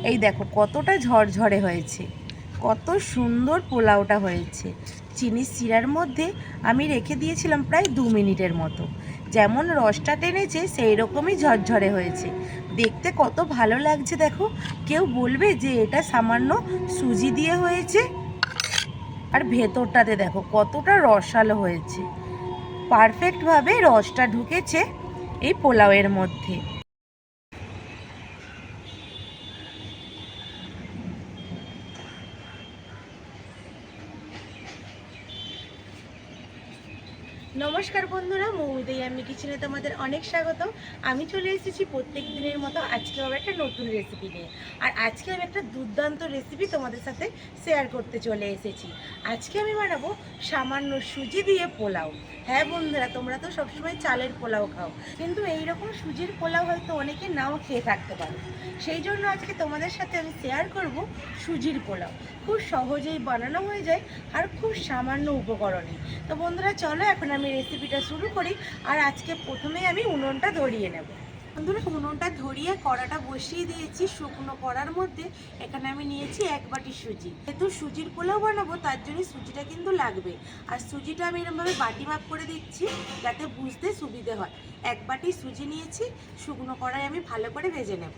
এই দেখো কতটা ঝরঝরে হয়েছে, কত সুন্দর পোলাওটা হয়েছে। চিনির শিরার মধ্যে আমি রেখে দিয়েছিলাম প্রায় 2 মিনিটের মতো। যেমন রসটা টেনেছে সেই রকমই ঝরঝরে হয়েছে, দেখতে কত ভালো লাগছে দেখো। কেউ বলবে যে এটা সামান্য সুজি দিয়ে হয়েছে। আর ভেতরটাতে দেখো কতটা রসালো হয়েছে, পারফেক্টভাবে রসটা ঢুকেছে এই পোলাওয়ের মধ্যে। নমস্কার বন্ধুরা, মৌমিতাই আমি কিচেনে তোমাদের অনেক স্বাগত। আমি চলে এসেছি প্রত্যেক দিনের মতো আজকে আবার একটা নতুন রেসিপি নিয়ে। আর আজকে আমি একটা দুর্দান্ত রেসিপি তোমাদের সাথে শেয়ার করতে চলে এসেছি। আজকে আমি বানাবো সামান্য সুজি দিয়ে পোলাও। হ্যাঁ বন্ধুরা, তোমরা তো সবসময় চালের পোলাও খাও, কিন্তু এইরকম সুজির পোলাও হয়তো অনেকে নাও খেয়ে থাকতে পারো। সেই জন্য আজকে তোমাদের সাথে আমি শেয়ার করব সুজির পোলাও। খুব সহজেই বানানো হয়ে যায় আর খুব সামান্য উপকরণে। তো বন্ধুরা চলো এখন আমি রেসিপিটা শুরু করি। আর আজকে প্রথমেই আমি উনুনটা ধরিয়ে নেব। বন্ধুরা উনুনটা ধরিয়ে কড়াটা বসিয়ে দিয়েছি। শুকনো কড়ার মধ্যে এখানে আমি নিয়েছি 1 বাটি সুজি। যেহেতু সুজির পোলাও বানাবো তার জন্য সুজিটা কিন্তু লাগবে। আর সুজিটা আমি এরকমভাবে বাটি মাপ করে দিচ্ছি যাতে বুঝতে সুবিধে হয়। 1 বাটি সুজি নিয়েছি, শুকনো কড়ায় আমি ভালো করে ভেজে নেব।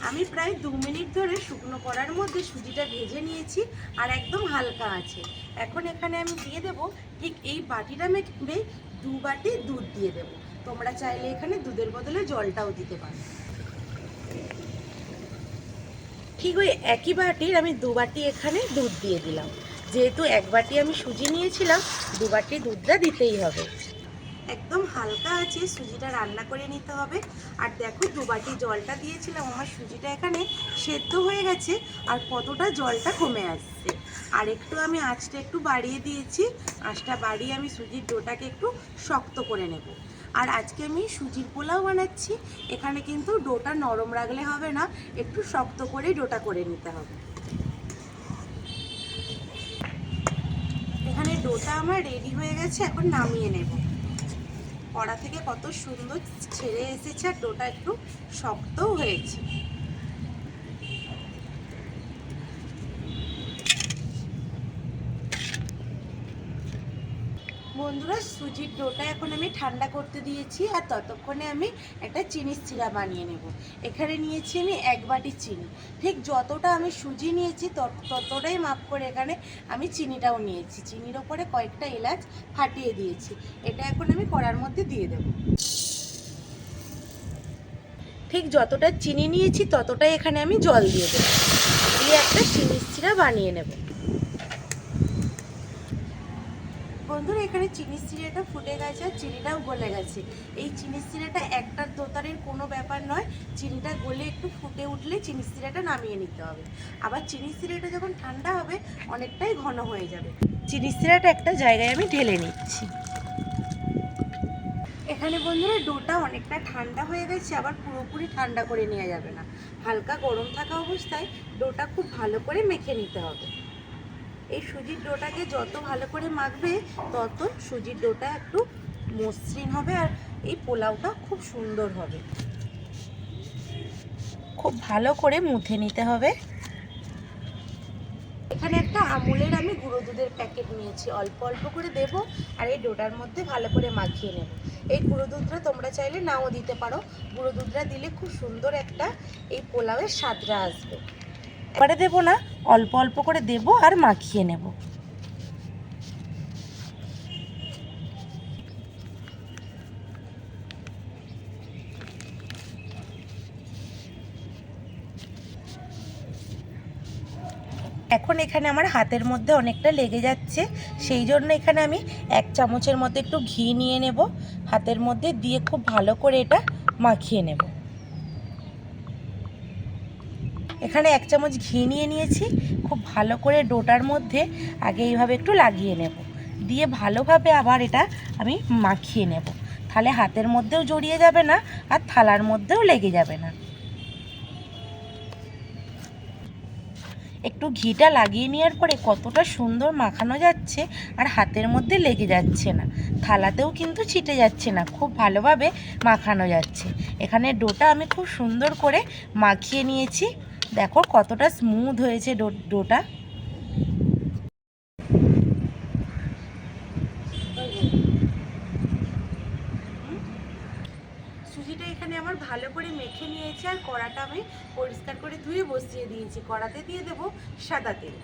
আমি প্রায় 2 মিনিট ধরে শুকনো কড়ার মধ্যে সুজিটা ভেজে নিয়েছি আর একদম হালকা আছে। এখন এখানে আমি দিয়ে দেব ঠিক এই বাটিটা মেপে 2 বাটি দুধ দিয়ে দেব। তোমরা চাইলে এখানে দুধের বদলে জলটাও দিতে পারো। ঠিক ওই একই বাটির আমি 2 বাটি এখানে দুধ দিয়ে দিলাম। যেহেতু 1 বাটি আমি সুজি নিয়েছিলাম, 2 বাটি দুধটা দিতেই হবে। একদম হালকা আছে সুজিটা রান্না করে নিতে হবে। আর দেখো 2 বাটি জলটা দিয়েছিলাম, আমার সুজিটা এখানে সেদ্ধ হয়ে গেছে আর কতটা জলটা কমে আসছে। আর একটু আমি আঁচটা একটু বাড়িয়ে দিয়েছি। আঁচটা বাড়িয়ে আমি সুজির ডোটাকে একটু শক্ত করে নেব। আর আজকে আমি সুজির পোলাও বানাচ্ছি, এখানে কিন্তু ডোটা নরম রাখলে হবে না, একটু শক্ত করেই ডোটা করে নিতে হবে। এখানে ডোটা আমার রেডি হয়ে গেছে, এখন নামিয়ে নেব। কড়া থেকে কত সুন্দর ছেড়ে এসেছে আর ডোটা একটু শক্তও হয়েছে। বন্ধুরা সুজির ডোটা এখন আমি ঠান্ডা করতে দিয়েছি আর ততক্ষণে আমি একটা চিনির সিরা বানিয়ে নেব। এখানে নিয়েছি আমি 1 বাটি চিনি। ঠিক যতটা আমি সুজি নিয়েছি ততটাই মাপ করে এখানে আমি চিনিটাও নিয়েছি। চিনির ওপরে কয়েকটা এলাচ ফাটিয়ে দিয়েছি। এটা এখন আমি কড়ার মধ্যে দিয়ে দেবো। ঠিক যতটা চিনি নিয়েছি ততটাই এখানে আমি জল দিয়ে দেবো, দিয়ে একটা চিনির সিরা বানিয়ে নেব। বন্ধুরা এখানে চিনির সিরাটা ফুটে গেছে আর চিনিটাও গলে গেছে। এই চিনির সিরাটা একটা দোতারের কোনো ব্যাপার নয়, চিনিটা গলে একটু ফুটে উঠলে চিনির সিরাটা নামিয়ে নিতে হবে। আবার চিনির সিরাটা যখন ঠান্ডা হবে অনেকটাই ঘন হয়ে যাবে। চিনির সিরাটা একটা জায়গায় আমি ঢেলে নিচ্ছি। এখানে বন্ধুরা ডোটা অনেকটা ঠান্ডা হয়ে গেছে, আবার পুরোপুরি ঠান্ডা করে নেওয়া যাবে না। হালকা গরম থাকা অবস্থায় ডোটা খুব ভালো করে মেখে নিতে হবে। এই সুজির ডোটাকে যত ভালো করে মাখবে তত সুজির ডোটা একটু মসৃণ হবে আর এই পোলাওটা খুব সুন্দর হবে। খুব ভালো করে মুথে নিতে হবে। এখানে একটা আমুলের আমি গুঁড়ো দুধের প্যাকেট নিয়েছি, অল্প অল্প করে দেব আর এই ডোটার মধ্যে ভালো করে মাখিয়ে নেব। এই গুঁড়ো দুধটা তোমরা চাইলে নাও দিতে পারো, গুঁড়ো দুধটা দিলে খুব সুন্দর একটা এই পোলাওয়ের স্বাদটা আসবে। এবারে দেবো না, অল্প অল্প করে দেব আর মাখিয়ে নেব। এখন এখানে আমার হাতের মধ্যে অনেকটা লেগে যাচ্ছে, সেই জন্য এখানে আমি 1 চামচের মতো একটু ঘি নিয়ে নেব, হাতের মধ্যে দিয়ে খুব ভালো করে এটা মাখিয়ে নেব। এখানে 1 চামচ ঘি নিয়ে নিয়েছি, খুব ভালো করে ডোটার মধ্যে আগে এইভাবে একটু লাগিয়ে নেব, দিয়ে ভালোভাবে আবার এটা আমি মাখিয়ে নেব। তাহলে হাতের মধ্যেও জড়িয়ে যাবে না আর থালার মধ্যেও লেগে যাবে না। একটু ঘিটা লাগিয়ে নেওয়ার পরে কতটা সুন্দর মাখানো যাচ্ছে, আর হাতের মধ্যে লেগে যাচ্ছে না, থালাতেও কিন্তু ছিটে যাচ্ছে না, খুব ভালোভাবে মাখানো যাচ্ছে। এখানে ডোটা আমি খুব সুন্দর করে মাখিয়ে নিয়েছি, দেখো কতটা স্মুথ হয়েছে ডোটা। সুজিটা এখানে আমার ভালো করে মেখে নিয়েছি, আর কড়াটা আমি পরিষ্কার করে ধুয়ে বসিয়ে দিয়েছি। কড়াতে দিয়ে দেব সাদা তেল।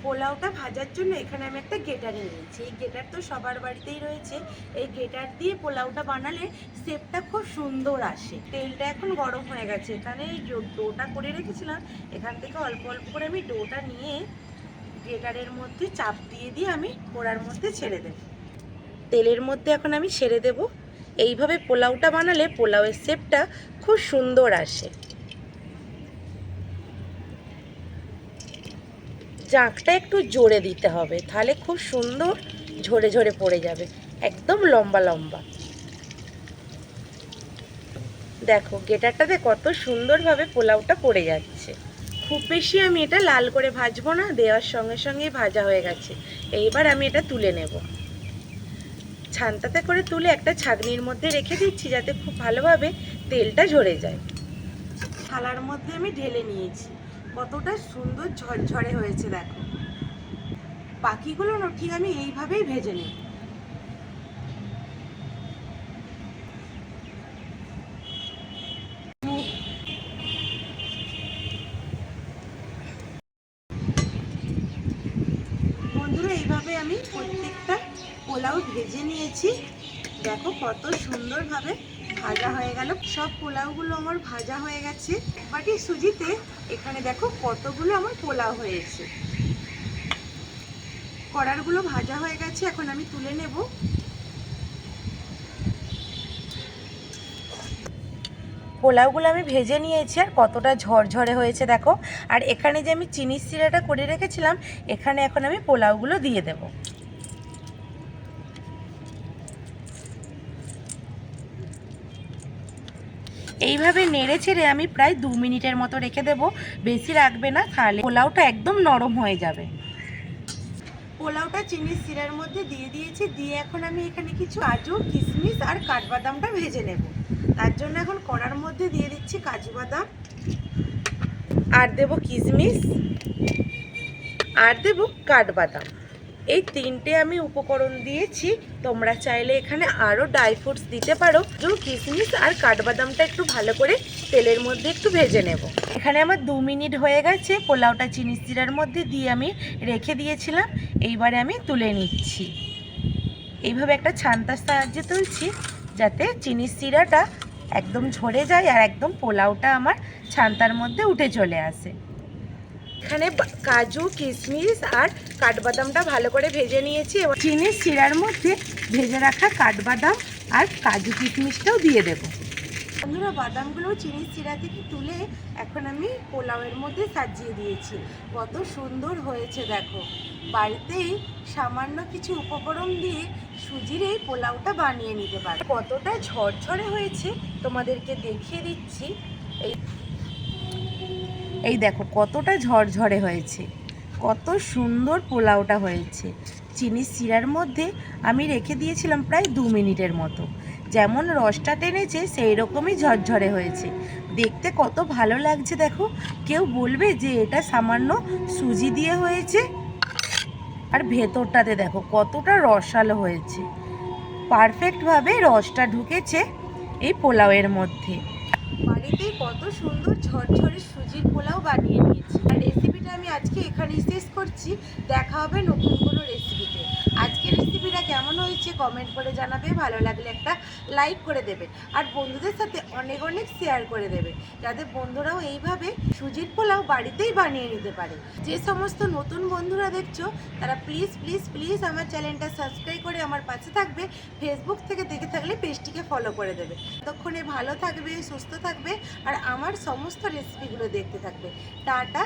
পোলাওটা ভাজার জন্য এখানে আমি একটা গ্রেটার নিয়েছি। এই গ্রেটার তো সবার বাড়িতেই রয়েছে। এই গ্রেটার দিয়ে পোলাওটা বানালে শেপটা খুব সুন্দর আসে। তেলটা এখন গরম হয়ে গেছে। এখানে এই ডোটা করে রেখেছিলাম, এখান থেকে অল্প অল্প করে আমি ডোটা নিয়ে গ্রেটারের মধ্যে চাপ দিয়ে দিয়ে আমি কড়ার মধ্যে ছেড়ে দেব। তেলের মধ্যে এখন আমি ছেড়ে দেব। এইভাবে পোলাওটা বানালে পোলাওয়ের শেপটা খুব সুন্দর আসে। জাঁকটা একটু জোরে দিতে হবে, তাহলে খুব সুন্দর ঝরে ঝরে পড়ে যাবে, একদম লম্বা লম্বা। দেখো গ্রেটারটাতে কত সুন্দরভাবে পোলাওটা পড়ে যাচ্ছে। খুব বেশি আমি এটা লাল করে ভাজবো না, দেওয়ার সঙ্গে সঙ্গেই ভাজা হয়ে গেছে। এইবার আমি এটা তুলে নেব। ছানটাতে করে তুলে একটা ছাঁকনির মধ্যে রেখে দিচ্ছি, যাতে খুব ভালোভাবে তেলটা ঝরে যায়। থালার মধ্যে আমি ঢেলে নিয়েছি, কতটা সুন্দর ঝরঝরে হয়েছে দেখো। বাকিগুলো না ঠিক আমি এইভাবেই ভেজে নেব। বন্ধুরা এইভাবে আমি প্রত্যেকটা পোলাও ভেজে নিয়েছি, দেখো কত সুন্দরভাবে ভাজা হয়ে গেল। সব পোলাওগুলো আমার ভাজা হয়ে গেছে। বাটি সুজিতে এখানে দেখো কতগুলো আমার পোলাও হয়েছে। কড়ারগুলো ভাজা হয়ে গেছে, এখন আমি তুলে নেব। পোলাওগুলো আমি ভেজে নিয়েছি, আর কতটা ঝরঝরে হয়েছে দেখো। আর এখানে যে আমি চিনির সিরাটা করে রেখেছিলাম, এখানে এখন আমি পোলাওগুলো দিয়ে দেব। এইভাবে নেড়ে ছেড়ে আমি প্রায় 2 মিনিটের মতো রেখে দেব। বেশি রাখবে না, তাহলে পোলাওটা একদম নরম হয়ে যাবে। পোলাওটা চিনির সিরার মধ্যে দিয়ে দিয়েছি, দিয়ে এখন আমি এখানে কিছু কাজু, কিশমিশ আর কাঠবাদামটা ভেজে নেব। তার জন্য এখন কড়ার মধ্যে দিয়ে দিচ্ছি কাজু বাদাম, আর দেব কিশমিশ, আর দেব কাঠবাদাম। এই তিনটে আমি উপকরণ দিয়েছি। তোমরা চাইলে এখানে আরও ড্রাই ফ্রুটস দিতে পারো। কিশমিশ আর কাঠবাদামটা একটু ভালো করে তেলের মধ্যে একটু ভেজে নেব। এখানে আমার 2 মিনিট হয়ে গেছে। পোলাওটা চিনির সিরার মধ্যে দিয়ে আমি রেখে দিয়েছিলাম, এইবারে আমি তুলে নিচ্ছি। এইভাবে একটা ছান্তার সাহায্যে তুলছি, যাতে চিনির সিরাটা একদম ঝরে যায় আর একদম পোলাওটা আমার ছান্তার মধ্যে উঠে চলে আসে। এখানে কাজু, কিশমিশ আর কাঠবাদামটা ভালো করে ভেজে নিয়েছি। এবার চিনির শিরার মধ্যে ভেজে রাখা কাঠবাদাম আর কাজু কিশমিশটাও দিয়ে দেব। বন্ধুরা বাদামগুলো চিনির শিরা থেকে তুলে এখন আমি পোলাওয়ের মধ্যে সাজিয়ে দিয়েছি। কত সুন্দর হয়েছে দেখো। বাড়িতেই সামান্য কিছু উপকরণ দিয়ে সুজির এই পোলাওটা বানিয়ে নিতে পারো। কতটা ঝরঝরে হয়েছে তোমাদেরকে দেখিয়ে দিচ্ছি। এই দেখো কতটা ঝরঝরে হয়েছে, কত সুন্দর পোলাওটা হয়েছে। চিনির শিরার মধ্যে আমি রেখে দিয়েছিলাম প্রায় 2 মিনিটের মতো। যেমন রসটা টেনেছে সেই রকমই ঝরঝরে হয়েছে। দেখতে কত ভালো লাগছে দেখো। কেউ বলবে যে এটা সামান্য সুজি দিয়ে হয়েছে। আর ভেতরটাতে দেখো কতটা রসালো হয়েছে, পারফেক্টভাবে রসটা ঢুকেছে এই পোলাওয়ের মধ্যে। বাড়িতেই কত সুন্দর ঝরঝরে সুজির পোলাও বানিয়ে নিয়েছি। আর রেসিপিটা আমি আজকে এখানেই শেষ করছি। দেখা হবে নতুন কোনো রেসিপিতে। আজকের রেসিপিটা কেমন হয়েছে কমেন্ট করে জানাবে। ভালো লাগলে একটা লাইক করে দেবে, আর বন্ধুদের সাথে অনেক অনেক শেয়ার করে দেবে, যাতে বন্ধুরাও এইভাবে সুজির পোলাও বাড়িতেই বানিয়ে নিতে পারে। যে সমস্ত নতুন বন্ধুরা দেখছো তারা প্লিজ প্লিজ প্লিজ আমার চ্যানেলটা সাবস্ক্রাইব করে আমার পাশে থাকবে। ফেসবুক থেকে দেখে থাকলে পেজটিকে ফলো করে দেবে। ততক্ষণে ভালো থাকবে, সুস্থ থাকবে, আর আমার সমস্ত রেসিপিগুলো দেখতে থাকবে। টাটা।